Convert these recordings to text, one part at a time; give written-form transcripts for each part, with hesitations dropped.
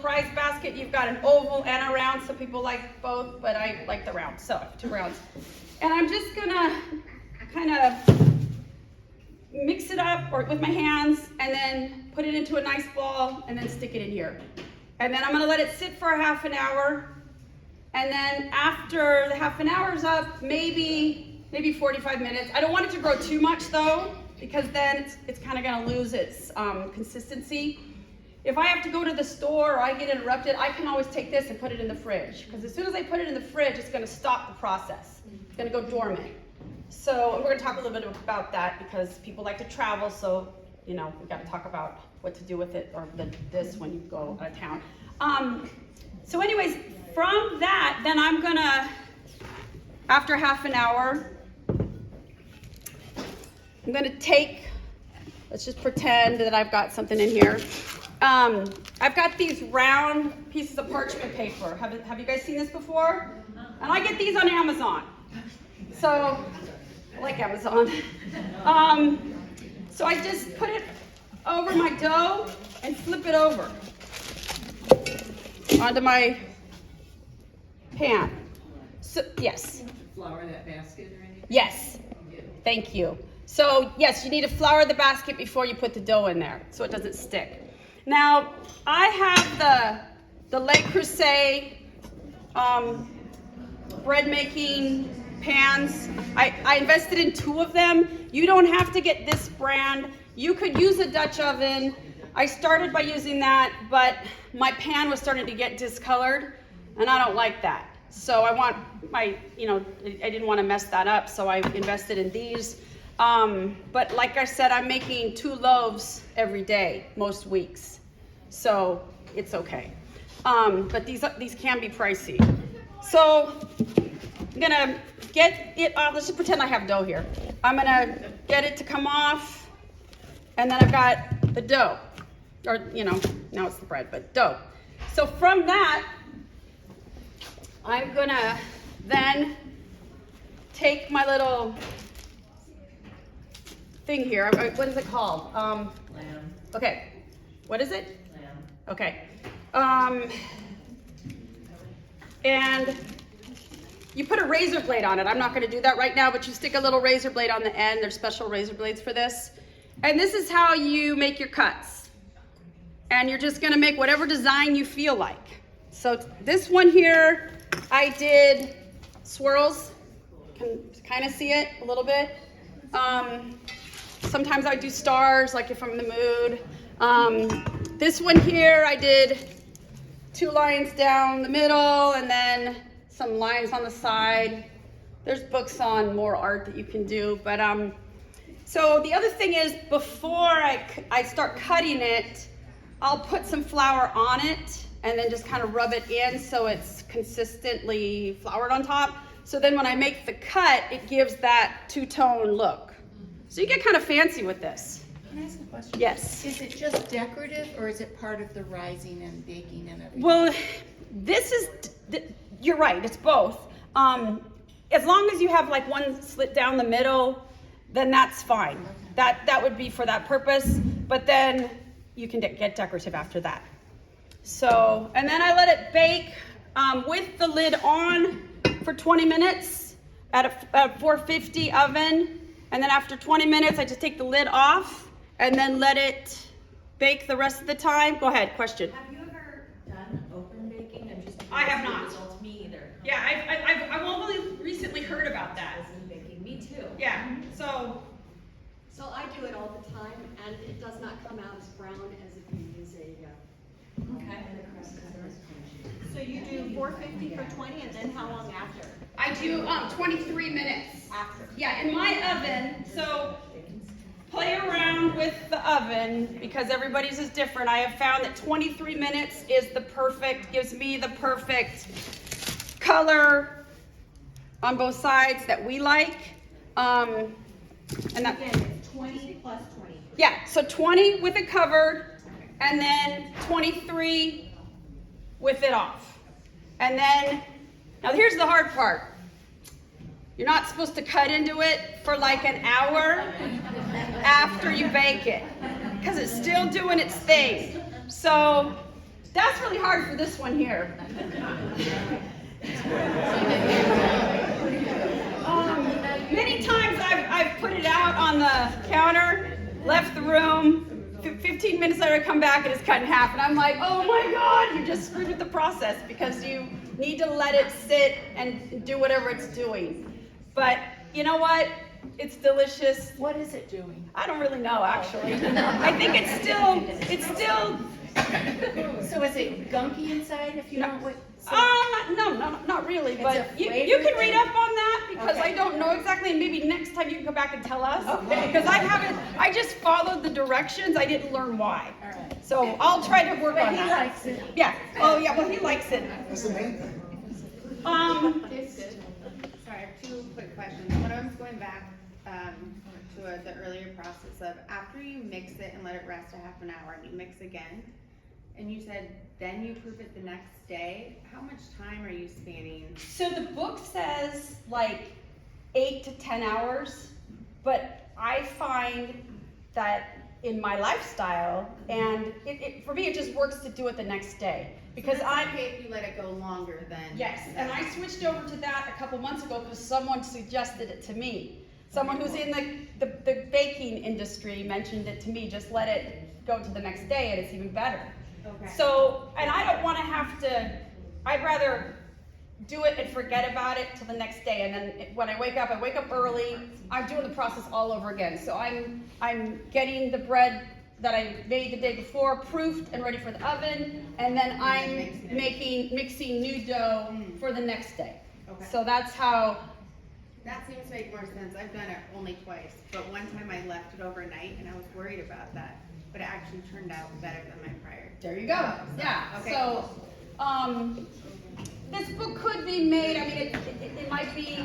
prize basket. You've got an oval and a round. Some people like both, but I like the round, so I have 2 rounds. And I'm just gonna kind of mix it up with my hands and then put it into a nice ball and then stick it in here. And then I'm gonna let it sit for a half an hour. And then after the half an hour's up, maybe 45 minutes. I don't want it to grow too much though, because then it's kind of gonna lose its consistency. If I have to go to the store or I get interrupted, I can always take this and put it in the fridge. Because as soon as I put it in the fridge, it's gonna stop the process. It's gonna go dormant. So we're gonna talk a little bit about that because people like to travel, so we gotta talk about what to do with it or this when you go out of town. So anyways, from that, then I'm gonna, after half an hour, I'm gonna take, let's just pretend that I've got something in here. I've got these round pieces of parchment paper. Have you guys seen this before? And I get these on Amazon. So, I like Amazon. So I just put it over my dough and flip it over onto my pan. So, yes. Flour that basket or anything? Yes. Thank you. So, yes, you need to flour the basket before you put the dough in there so it doesn't stick. Now, I have the Le Creuset bread making pans. I invested in 2 of them. You don't have to get this brand. You could use a Dutch oven. I started by using that, but my pan was starting to get discolored, and I don't like that. So I didn't want to mess that up, so I invested in these. But like I said, I'm making 2 loaves every day, most weeks. So it's okay. But these can be pricey. So I'm gonna get it off. Let's just pretend I have dough here. I'm gonna get it to come off, and then I've got the dough. Or, now it's the bread, but dough. So from that, I'm gonna then take my little thing here. What is it called? Lamb. Okay. What is it? Lamb. Okay. And you put a razor blade on it. I'm not going to do that right now, but you stick a little razor blade on the end. There's special razor blades for this. And this is how you make your cuts. And you're just going to make whatever design you feel like. So this one here, I did swirls. Can kind of see it a little bit. Sometimes I do stars, like if I'm in the mood. This one here, I did 2 lines down the middle and then some lines on the side. There's books on more art that you can do. But so the other thing is, before I start cutting it, I'll put some flour on it and then just kind of rub it in so it's consistently floured on top. So then when I make the cut, it gives that 2-tone look. So you get kind of fancy with this. Can I ask a question? Yes. Is it just decorative or is it part of the rising and baking and everything? Well, you're right, it's both. As long as you have like one slit down the middle, then that's fine. Okay. That would be for that purpose, but then you can get decorative after that. So, and then I let it bake with the lid on for 20 minutes at a 450 oven. And then after 20 minutes, I just take the lid off and then let it bake the rest of the time. Go ahead, question. Have you ever done open baking? I'm just I have not. Results, me either. Yeah, I've only recently heard about that. Open baking, me too. Yeah, so I do it all the time, and it does not come out as brown as if you use a. Okay. So you do 450 for 20, and then how long after? I do 23 minutes. After. Yeah, in my oven, so play around with the oven because everybody's is different. I have found that 23 minutes is gives me the perfect color on both sides that we like. And that, Again, it's 20 plus 20. yeah, so 20 with it covered, and then 23 with it off. And then, now here's the hard part. You're not supposed to cut into it for like an hour after you bake it, because it's still doing its thing. So That's really hard for this one here. Many times I've put it out on the counter, left the room, 15 minutes later I come back and it's cut in half, and I'm like, oh my God, you just screwed with the process, because you need to let it sit and do whatever it's doing. But you know what? It's delicious. What is it doing? I don't really know, actually. I think it's still. So is it gunky inside if you don't? No, not really. It's But a you flavor can read thing? up on that, because Okay. I don't know exactly. And maybe next time you can come back and tell us. Okay. Because I haven't. I just followed the directions. I didn't learn why. All right. So I'll try to work But on he that. likes it. Yeah. Oh yeah. Well, he likes it. That's the main thing. Sorry, I have two quick questions. One of them's going back to the earlier process of after you mix it and let it rest a half an hour and you mix again, and you said then you proof it the next day. How much time are you spanning? So the book says like 8 to 10 hours, but I find that in my lifestyle, and for me it just works to do it the next day, because That's I. okay if you let it go longer than. Yes, and I switched over to that a couple months ago because someone suggested it to me. Someone who's in the baking industry mentioned it to me, just let it go to the next day and it's even better. Okay. So, and I don't want to have to, I'd rather do it and forget about it till the next day, and then when I wake up early, I'm doing the process all over again. So I'm getting the bread that I made the day before proofed and ready for the oven, and then I'm mixing new dough for the next day. Okay. So that's how. That seems to make more sense. I've done it only twice, but one time I left it overnight and I was worried about that, but it actually turned out better than my prior. There you go. Yeah. Okay. So, this book could be made. I mean, it might be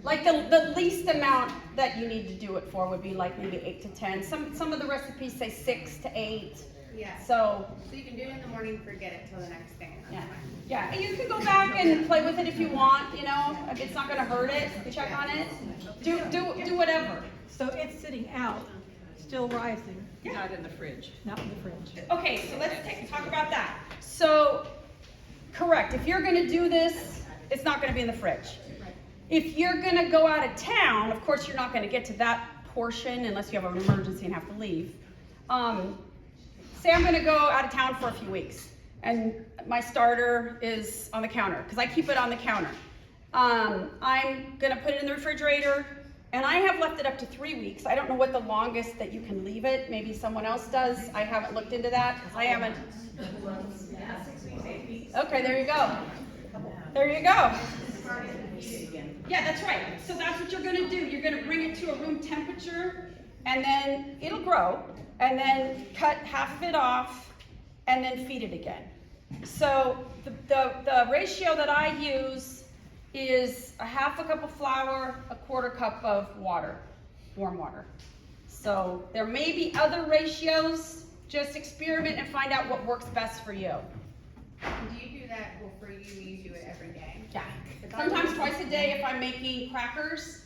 like the least amount that you need to do it for would be like maybe 8 to 10. Some of the recipes say 6 to 8. Yeah. So you can do it in the morning, forget it till the next day. And yeah, that's fine. yeah. And you can go back and play with it if you want. You know, it's not going to hurt it. Check on it. Do whatever. So it's sitting out, still rising, Yeah. not in the fridge. Not in the fridge. Okay, so let's talk about that. So, correct, if you're gonna do this, it's not gonna be in the fridge. If you're gonna go out of town, of course you're not gonna get to that portion unless you have an emergency and have to leave. Say I'm gonna go out of town for a few weeks, and my starter is on the counter, because I keep it on the counter. I'm gonna put it in the refrigerator, and I have left it up to 3 weeks. I don't know what the longest that you can leave it. Maybe someone else does. I haven't looked into that, because I haven't. 6 weeks, 8 weeks. Okay, there you go. There you go. Yeah, that's right. So that's what you're gonna do. You're gonna bring it to a room temperature, and then it'll grow, and then cut half of it off, and then feed it again. So the ratio that I use is a half a cup of flour, a quarter cup of water, warm water. So there may be other ratios. Just experiment and find out what works best for you. Do you do that, well, for you do it every day? Yeah. Sometimes twice a day if I'm making crackers,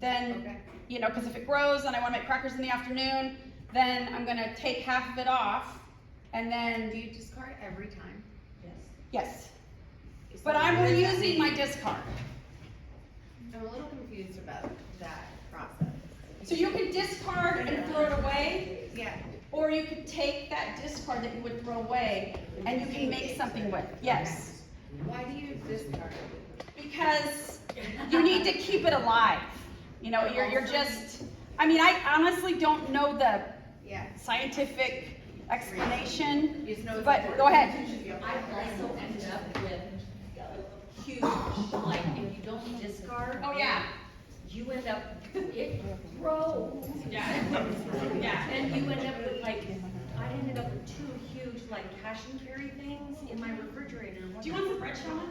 then, Okay. you know, because if it grows and I want to make crackers in the afternoon, then I'm going to take half of it off, and then, Do you discard every time? yes. So But I'm what does that reusing mean? my discard. I'm a little confused about that process. So you can discard and throw it away, Yeah. or you could take that discard that you would throw away and you can make something with. Yes. Why do you discard? Because you need to keep it alive. You know, you're just, I mean, I honestly don't know the Yeah. scientific explanation, You just know it's but important. go ahead. I've also ended up with huge, like, if you don't discard. Oh, yeah. You end up, it grows. Yeah. Yeah. And you end up with like, I ended up with 2 huge like cash and carry things in my refrigerator. Do you want some bread, Shauna?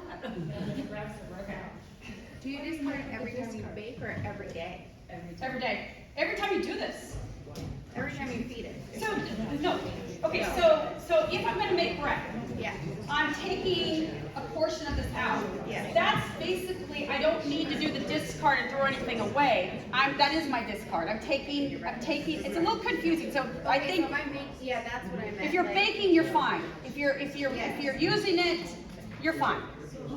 Do you discard it every time you bake or every day? Every day. Every time you do this. Every time you feed it? So, no, Okay, so if I'm gonna make bread, Yeah. I'm taking a portion of this out. Yes. That's basically, I don't need to do the discard and throw anything away. That is my discard. I'm taking, it's a little confusing, so I Okay, think so my make, yeah, that's what I meant. if you're like- baking, you're fine. If you're using it, you're fine.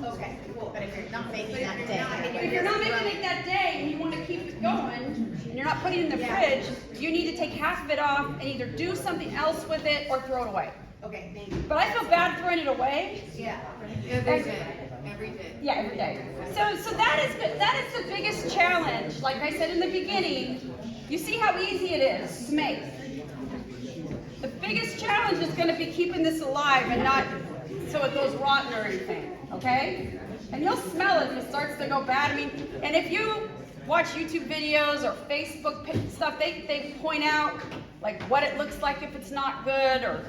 Okay, cool. But if you're not baking But if that you're day. not- If you're not making it that day and you want to keep it going, and you're not putting it in the fridge, you need to take half of it off and either do something else with it or throw it away. Okay, thank you. But I feel bad throwing it away. Yeah. Every day. Every day. Yeah, every day. So that is the biggest challenge. Like I said in the beginning, you see how easy it is to make. The biggest challenge is going to be keeping this alive and not so it goes rotten or anything. Okay? And you'll smell it if it starts to go bad. I mean, and if you watch YouTube videos or Facebook stuff, they point out like what it looks like if it's not good or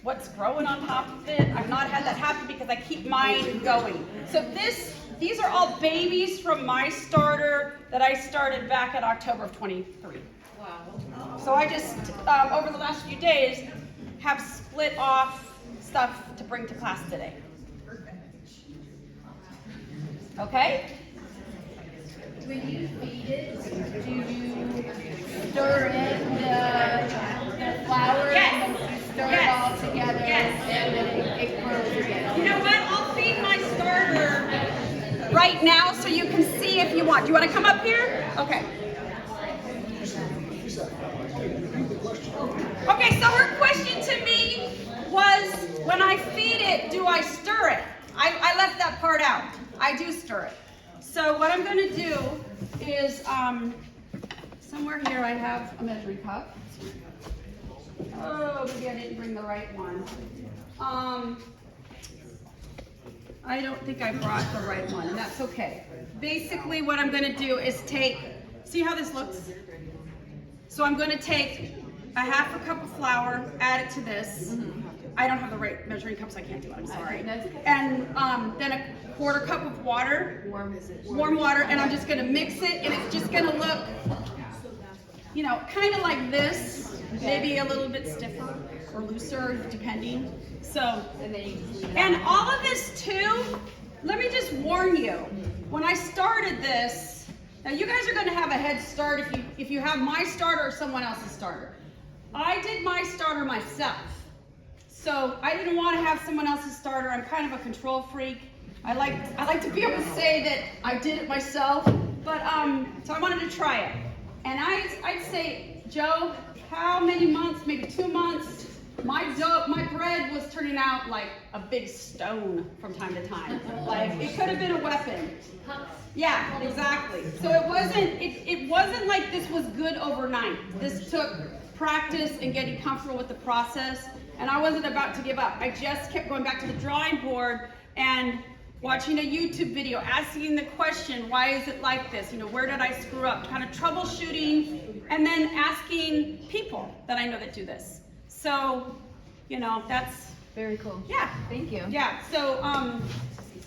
what's growing on top of it. I've not had that happen because I keep mine going. So these are all babies from my starter that I started back in October of 23. Wow. So I just, over the last few days, have split off stuff to bring to class today. Okay? When you feed it, do you stir in the flour and then you stir it all together and then it grows again? You know what? I'll feed my starter right now so you can see if you want. Do you want to come up here? Okay. Okay, so her question to me was, when I feed it, do I stir it? I left that part out. I do stir it. So what I'm going to do is, somewhere here I have a measuring cup. Oh, maybe I didn't bring the right one. I don't think I brought the right one, and that's okay. Basically what I'm going to do is see how this looks? So I'm going to take a half a cup of flour, add it to this. I don't have the right measuring cups, I can't do it, I'm sorry. And then a quarter cup of water, warm water, and I'm just gonna mix it, and it's just gonna look, you know, kind of like this, maybe a little bit stiffer or looser, depending. So, and all of this too, let me just warn you, when I started this, now you guys are gonna have a head start if you have my starter or someone else's starter. I did my starter myself. So I didn't want to have someone else's starter. I'm kind of a control freak. I like to be able to say that I did it myself. But so I wanted to try it. And I'd say, Joe, how many months? Maybe 2 months. My bread was turning out like a big stone from time to time. Like it could have been a weapon. Yeah, exactly. So it wasn't like this was good overnight. This took practice and getting comfortable with the process, and I wasn't about to give up. I just kept going back to the drawing board and watching a YouTube video, asking the question, why is it like this? You know, where did I screw up? Kind of troubleshooting, and then asking people that I know that do this. So, you know, that's Very cool. yeah. Thank you. Yeah, so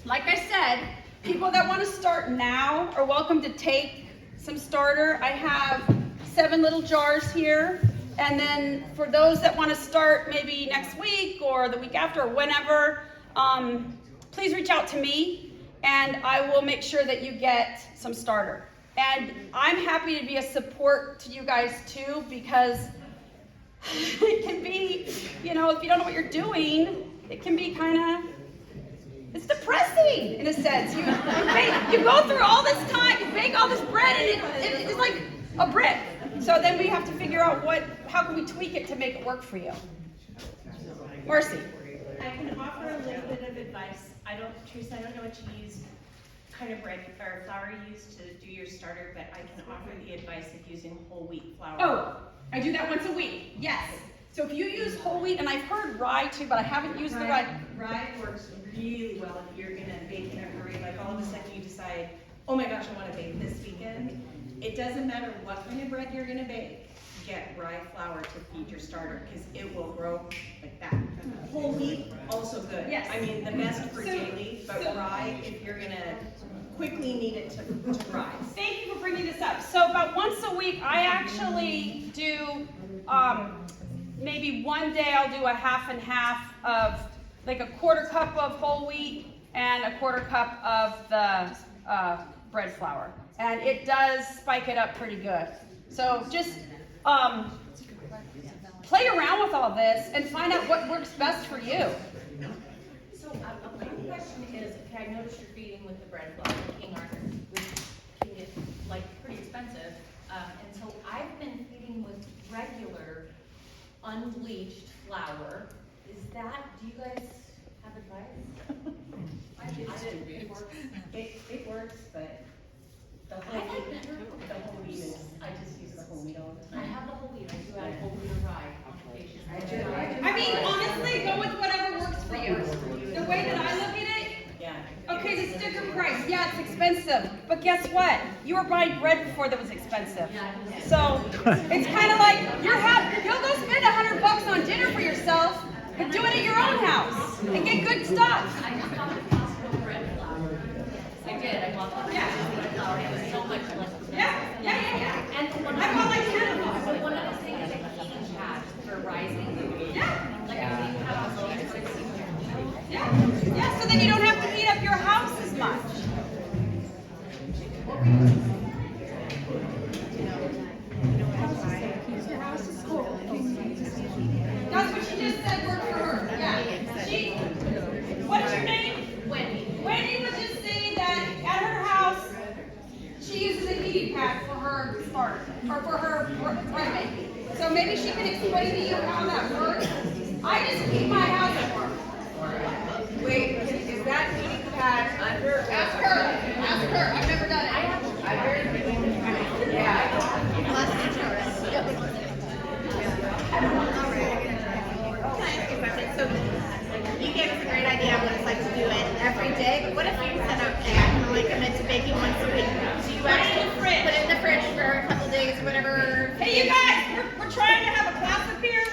like I said, people that want to start now are welcome to take some starter. I have 7 little jars here. And then for those that want to start maybe next week or the week after or whenever, please reach out to me and I will make sure that you get some starter. And I'm happy to be a support to you guys too, because it can be, you know, if you don't know what you're doing, it can be kind of, it's depressing in a sense. You go through all this time, you bake all this bread, and it's like a brick. So then we have to figure out how can we tweak it to make it work for you. Marcy. I can offer a little bit of advice. Therese, I don't know what you use, kind of bread or flour you use to do your starter, but I can offer the advice of using whole wheat flour. Oh, I do that once a week. Yes. So if you use whole wheat, and I've heard rye too, but I haven't used the rye. Rye works really well if you're gonna bake in a hurry, like all of a sudden you decide, oh my gosh, I wanna bake this weekend. It doesn't matter what kind of bread you're gonna bake, get rye flour to feed your starter, because it will grow like that. Whole wheat, also good. Yes. I mean, the best for daily, but rye, if you're gonna quickly need it to rise. Thank you for bringing this up. So about once a week, I actually do maybe one day I'll do a half and half of like a quarter cup of whole wheat and a quarter cup of the bread flour. And it does spike it up pretty good. So just play around with all this and find out what works best for you. So, my question is, okay, I noticed you're feeding with the bread flour, King Arthur, which can get like pretty expensive. And so I've been feeding with regular, unbleached flour. Is that, do you guys have advice? It works. It works, but the whole wheat is, I just use the whole wheat all the I time. have the whole wheat, I do add whole wheat or rye complications. I mean, honestly, go with whatever works for you. The way that I look at it, Yeah. okay, the sticker price, yeah, it's expensive, but guess what? You were buying bread before that was expensive. So it's kind of like you'll go spend $100 on dinner for yourself, but do it at your own house and get good stuff. I just bought the Costco bread flour. I did, I bought the bread flour, it was so much less expensive. Yeah. And one I bought like 10 of them. So one of those things is a heating pad for rising. Yeah. Like a heating pad on low. Yeah, so then you don't have to heat up your house as much. That's what she just said worked for her. Yeah. What is your name? Wendy. Wendy was just saying that at her house, she uses a heating pad for her starter, or for her bread making. So maybe she can explain to you how that works. I just keep my house at work. Wait, is that heating pad under? Ask her, I've never done it. So you gave us a great idea of what it's like to do it every day, but what if you set up, okay, I'm gonna like commit to baking once a week? Do you actually put it in the fridge for a couple days, whatever? Hey, you guys, we're trying to have a class up here.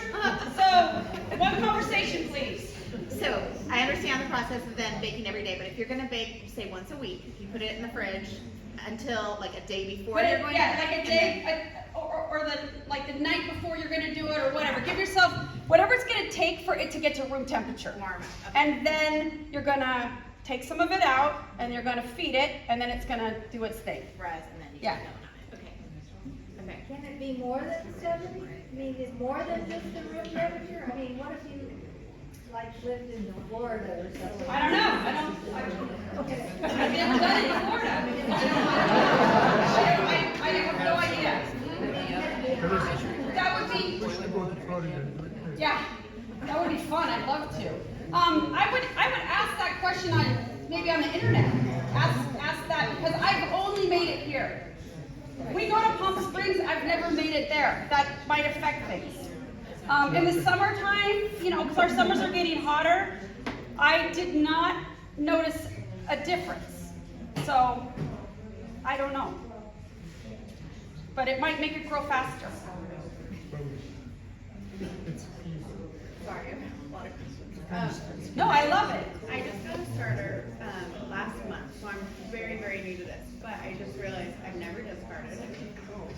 So, one conversation, please. So I understand the process of then baking every day, but if you're gonna bake, say once a week, you put it in the fridge until like a day before you're going to Yeah, bake, like a and day, or the night before you're gonna do it, or whatever. Give yourself whatever it's gonna take for it to get to room temperature. Warm it, okay. And then you're gonna take some of it out, and you're gonna feed it, and then it's gonna do its thing. Rise and then you Yeah. can go on it. Okay. Can it be more than 70? I mean, is more than just the room temperature? I mean, what if you, like, lived in Florida or something? I don't know, I've never done it in Florida. I have no idea. That would be, yeah, that would be fun, I'd love to. I would ask that question maybe on the internet. Ask that, because I've only made it here. We go to Palm Springs, I've never made it there. That might affect things. In the summertime, because our summers are getting hotter, I did not notice a difference. So, I don't know. But it might make it grow faster. Sorry, I have a lot of questions. No, I love it. I just got a starter last month, so I'm very, very new to this. But I just realized I've never discarded.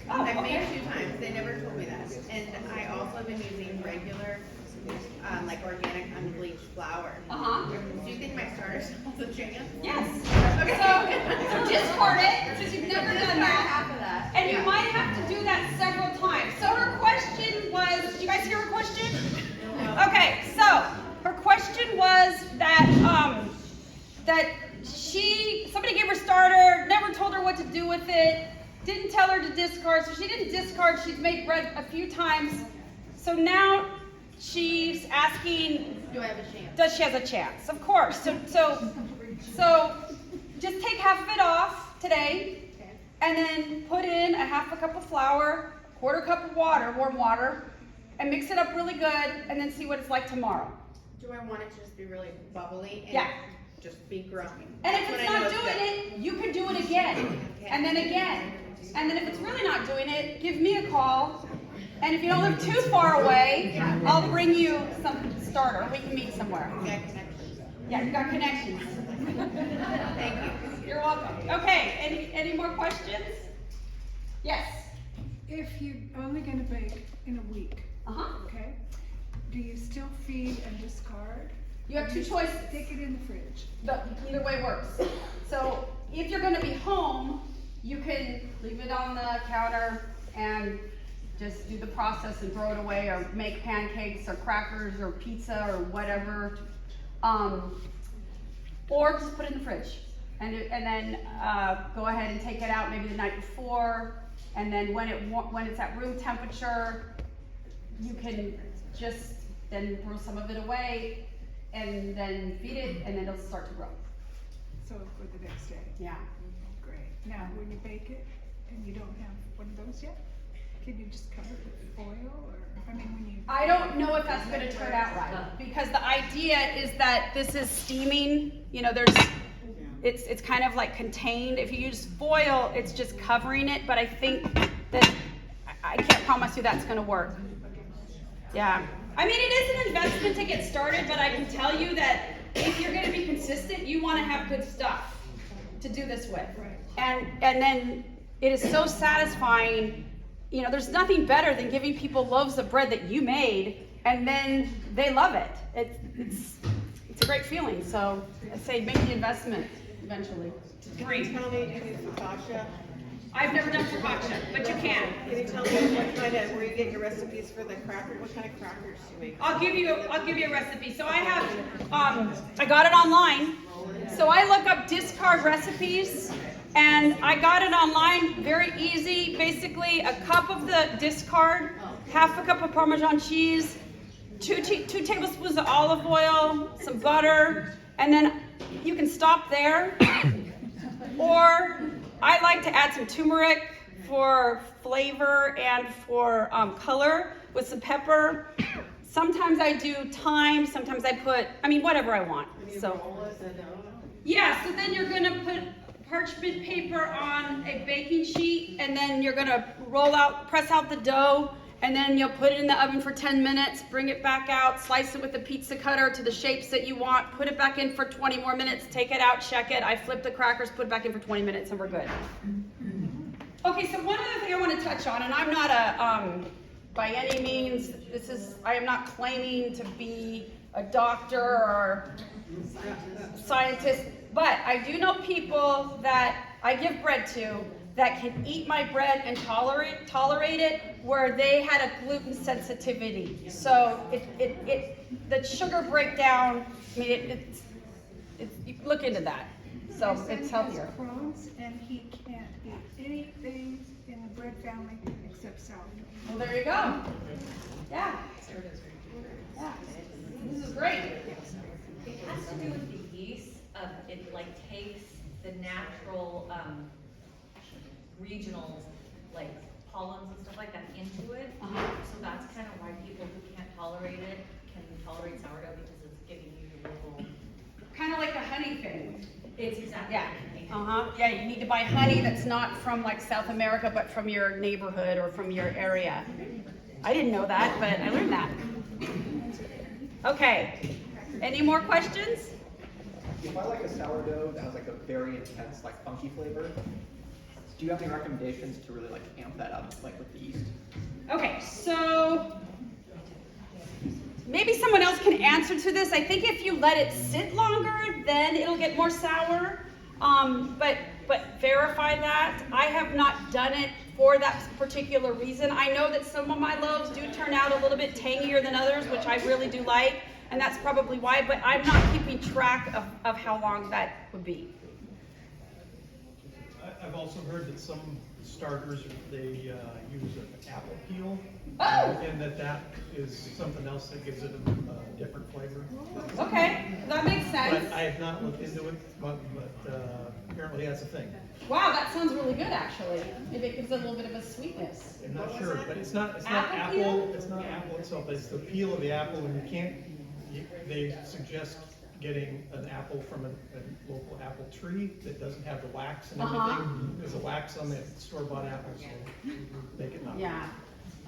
Oh, I've made okay. it 2 times. They never told me that. And I also have been using regular, like organic unbleached flour. Uh-huh. Do you think my starter still has a chance? Yes. Okay. So discard it, because you've never done that. Half of that. And you might have to do that several times. So her question was, did you guys hear her question? Okay, so her question was that somebody gave her starter, never told her what to do with it, didn't tell her to discard, so she didn't discard. She's made bread a few times. So now she's asking, Do I have a chance? does she have a chance? Of course. So just take half of it off today, and then put in a half a cup of flour, quarter cup of water, warm water, and mix it up really good, and then see what it's like tomorrow. Do I want it to just be really bubbly and Yeah. just be growing? And if That's it's when I not know doing good. it, you can do it again, and then again. And then if it's really not doing it, give me a call. And if you don't live too far away, I'll bring you some starter. We can meet somewhere. Yeah, connections. Yeah, you got connections. Thank you. You're welcome. Okay, any more questions? Yes. If you're only gonna bake in a week, Uh-huh. okay? do you still feed and discard? You have two choices. Stick it in the fridge. Either way works. So if you're gonna be home, you can leave it on the counter and just do the process and throw it away, or make pancakes or crackers or pizza or whatever. Or just put it in the fridge and then go ahead and take it out maybe the night before, and then when it's at room temperature, you can just then throw some of it away and then feed it, and then it'll start to grow. So for the next day. Yeah. Great. Now, when you bake it and you don't have one of those yet, can you just cover it with foil, or, I mean, when you. I don't know if that's gonna turn out right, because the idea is that this is steaming, you know, it's kind of like contained. If you use foil, it's just covering it, but I think that, I can't promise you that's gonna work. Yeah. I mean, it is an investment to get started, but I can tell you that if you're gonna be consistent, you wanna have good stuff to do this with. And then it is so satisfying. You know, there's nothing better than giving people loaves of bread that you made, and then they love it. It's a great feeling. So I say make the investment eventually. Can you tell me, do you do focaccia? I've never done focaccia, but you can. Can you tell me where you get your recipes for the crackers? What kind of crackers do you make? I'll give you a recipe. So I have, I got it online. So I look up discard recipes, and I got it online, very easy. Basically, a cup of the discard, half a cup of Parmesan cheese, two tablespoons of olive oil, some butter, and then you can stop there. Or I like to add some turmeric for flavor and for color, with some pepper. Sometimes I do thyme, sometimes I put, whatever I want. So, yeah, so then you're gonna put parchment paper on a baking sheet, and then you're gonna press out the dough, and then you'll put it in the oven for 10 minutes, bring it back out, slice it with a pizza cutter to the shapes that you want, put it back in for 20 more minutes, take it out, check it. I flip the crackers, put it back in for 20 minutes, and we're good. Okay, so one other thing I want to touch on, and I'm not by any means, I am not claiming to be a doctor or scientist, but I do know people that I give bread to that can eat my bread and tolerate it, where they had a gluten sensitivity. So the sugar breakdown, you look into that. So it's healthier. Crohn's, and he can't eat anything in the bread family except sourdough. Well, there you go. Yeah. Yeah. This is great. It has to do with the yeast of it, like takes the natural regional like pollens and stuff like that into it. So that's kind of why people who can't tolerate it can tolerate sourdough, because it's giving you the local. Kind of like the honey thing. It's exactly. Yeah. Yeah, you need to buy honey that's not from like South America, but from your neighborhood or from your area. I didn't know that, but I learned that. Okay. Any more questions? If I like a sourdough that has like a very intense, like funky flavor, do you have any recommendations to really like amp that up, like with the yeast? Okay, so maybe someone else can answer to this. I think if you let it sit longer, then it'll get more sour. But verify that. I have not done it for that particular reason. I know that some of my loaves do turn out a little bit tangier than others, which I really do like, and that's probably why, but I'm not keeping track of how long that would be. I've also heard that some starters, they use an apple peel, and that is something else that gives it a different flavor. Okay, that makes sense. But I have not looked into it, but apparently that's a thing. Wow, that sounds really good, actually. Maybe it gives it a little bit of a sweetness. I'm not sure, but it's not Apple apple. peel? It's not apple itself. It's the peel of the apple, and you can't. They suggest getting an apple from a local apple tree that doesn't have the wax and everything. There's a wax on the store-bought apples, so make it not. Yeah.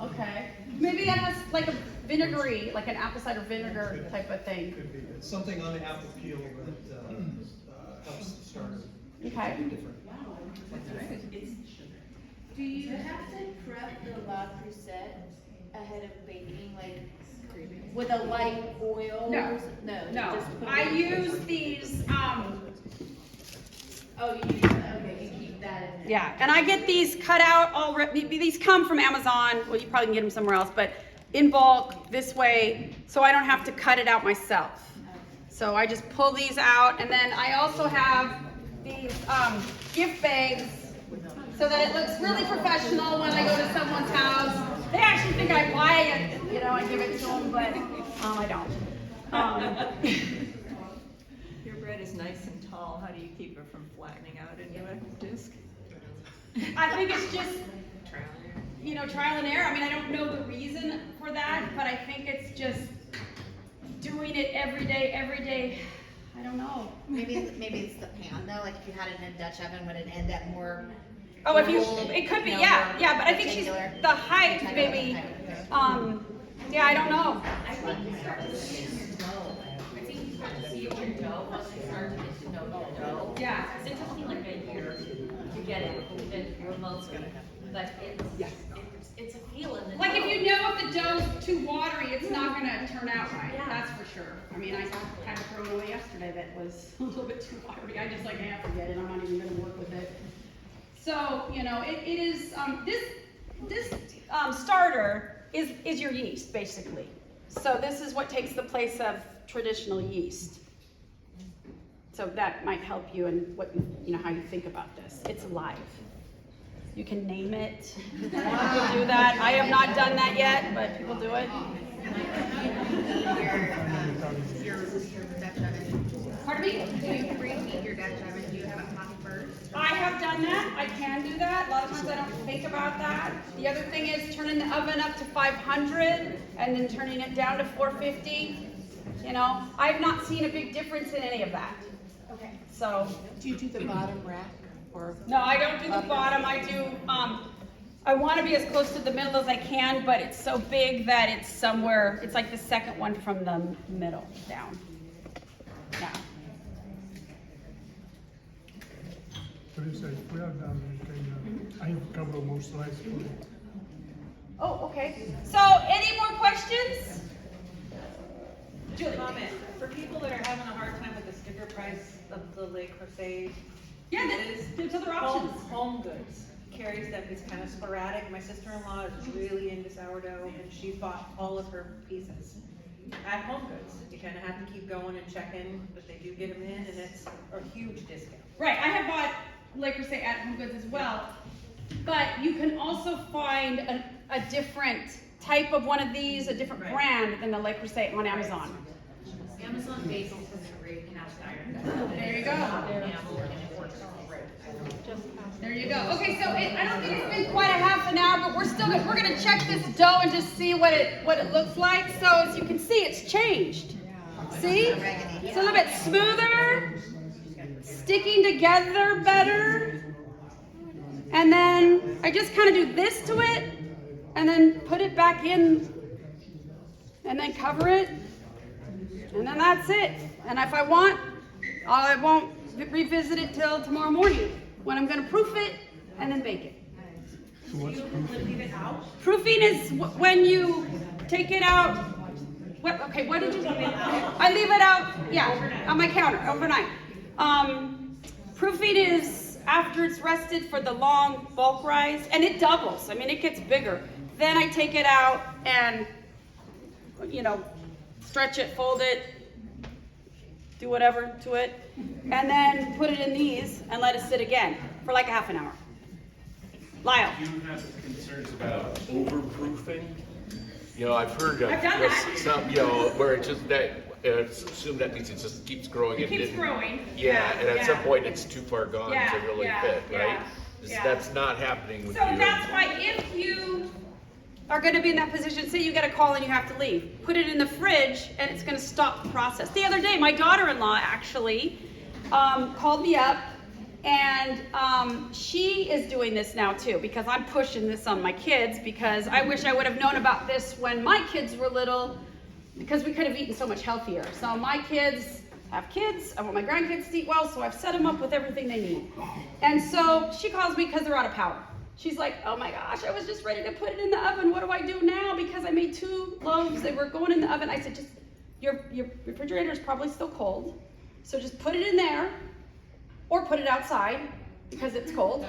Okay. Maybe that has like a vinegary, like an apple cider vinegar type of thing. Could be. It's something on the apple peel that helps the starter. Okay. Different. Do you have to prep the La Crusette ahead of baking? Like, with a light oil? No. No. No, just put I it- use these, Oh, you use, okay, you keep that in there. yeah, and I get these cut out already. These come from Amazon. Well, you probably can get them somewhere else, but in bulk this way, so I don't have to cut it out myself. So I just pull these out, and then I also have these gift bags so that it looks really professional when I go to someone's house. They actually think I buy it, you know, and give it to them, but I don't. Your bread is nice and tall. How do you keep it from flattening out into a disc? I think it's just, you know, trial and error. I mean, I don't know the reason for that, but I think it's just doing it every day. I don't know. Maybe it's the pan though, like if you had it in a Dutch oven, would it end up more? Oh, if you, cool, it could be, you know, yeah, more yeah, but I think she's, particular? the height, maybe, yeah, I don't know. I think you start to see your dough. I think you start to see your dough once you start to get to know your dough. Yeah. Because it took me like a year to get it remotely, but it's a feeling. that Like if dough. you know if the dough's too watery, it's not gonna turn out right, that's for sure. I mean, I had a throw away yesterday that was a little bit too watery. I just like, forget it, I'm not even gonna work with it. So, you know, it is, this starter is your yeast, basically. So this is what takes the place of traditional yeast. So that might help you in what, you know, how you think about this. It's alive. You can name it. People do that. I have not done that yet, but people do it. Your Dutch oven. Pardon me? Do you preheat your Dutch oven? Do you have it hot first? I have done that. I can do that. A lot of times I don't think about that. The other thing is turning the oven up to 500 and then turning it down to 450. You know, I've not seen a big difference in any of that. Okay. So, Do you do the bottom rack or? no, I don't do the bottom. I do, I want to be as close to the middle as I can, but it's so big that it's somewhere, it's like the second one from the middle down. Yeah. Therese, we are done. I have covered most slides for you. Oh, okay. So, any more questions? Julie. Comment, for people that are having a hard time with the sticker price of the Le Creuset. Yeah, there's other options. Home Goods carries them, it's kind of sporadic. My sister-in-law is really into sourdough and she bought all of her pieces at Home Goods. You kind of have to keep going and checking, but they do get them in and it's a huge discount. Right, I have bought Le Creuset at Home Goods as well, but you can also find a different type of one of these, a different brand than the Le Creuset on Amazon. Amazon Basil has a great cast iron. There you go. There you go. Okay, so I don't think it's been quite a half an hour, but we're gonna check this dough and just see what it looks like. So as you can see, it's changed. See? It's a little bit smoother, sticking together better. And then I just kind of do this to it, and then put it back in, and then cover it, and then that's it. And if I want, I won't revisit it till tomorrow morning when I'm going to proof it and then bake it. So what's proof? Proofing is when you take it out. What did you? I leave it out, yeah, on my counter overnight. Proofing is after it's rested for the long bulk rise, and it doubles. I mean, it gets bigger. Then I take it out and, you know, stretch it, fold it, do whatever to it, and then put it in these and let it sit again for like a half an hour. Lyle. Do you have concerns about overproofing? You know, I've heard of I've done that. some, you know, where it's just that, it's assumed that means it just keeps growing. It keeps growing. Yeah, and at some point it's too far gone Yeah, to really yeah, fit, yeah, right? yeah. That's not happening with you. So that's why if you are going to be in that position, say you get a call and you have to leave, put it in the fridge and it's going to stop the process. The other day, my daughter-in-law actually called me up, and she is doing this now too, because I'm pushing this on my kids, because I wish I would have known about this when my kids were little, because we could have eaten so much healthier. So my kids have kids, I want my grandkids to eat well, so I've set them up with everything they need. And so she calls me because they're out of power. She's like, oh my gosh, I was just ready to put it in the oven. What do I do now? Because I made 2 loaves. They were going in the oven. I said, just, your refrigerator is probably still cold. So just put it in there or put it outside because it's cold.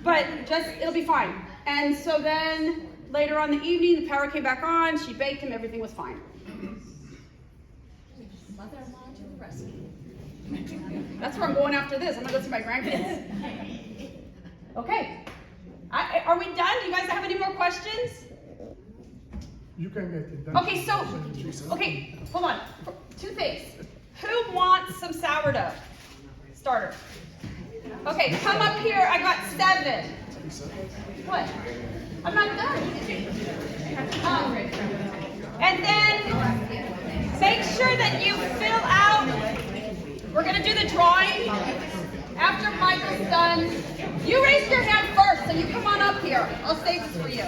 But just, it'll be fine. And so then later on in the evening, the power came back on. She baked them. Everything was fine. Mother-in-law to the rescue. That's where I'm going after this. I'm going to go see my grandkids. Okay. Are we done? Do you guys have any more questions? You can get it done. Okay, so, okay, hold on. 2 things. Who wants some sourdough starter? Okay, come up here. I got 7. What? I'm not done. And then make sure that you fill out. We're going to do the drawing after Michael's done. You raised your hand first, so you come on up here. I'll save this for you.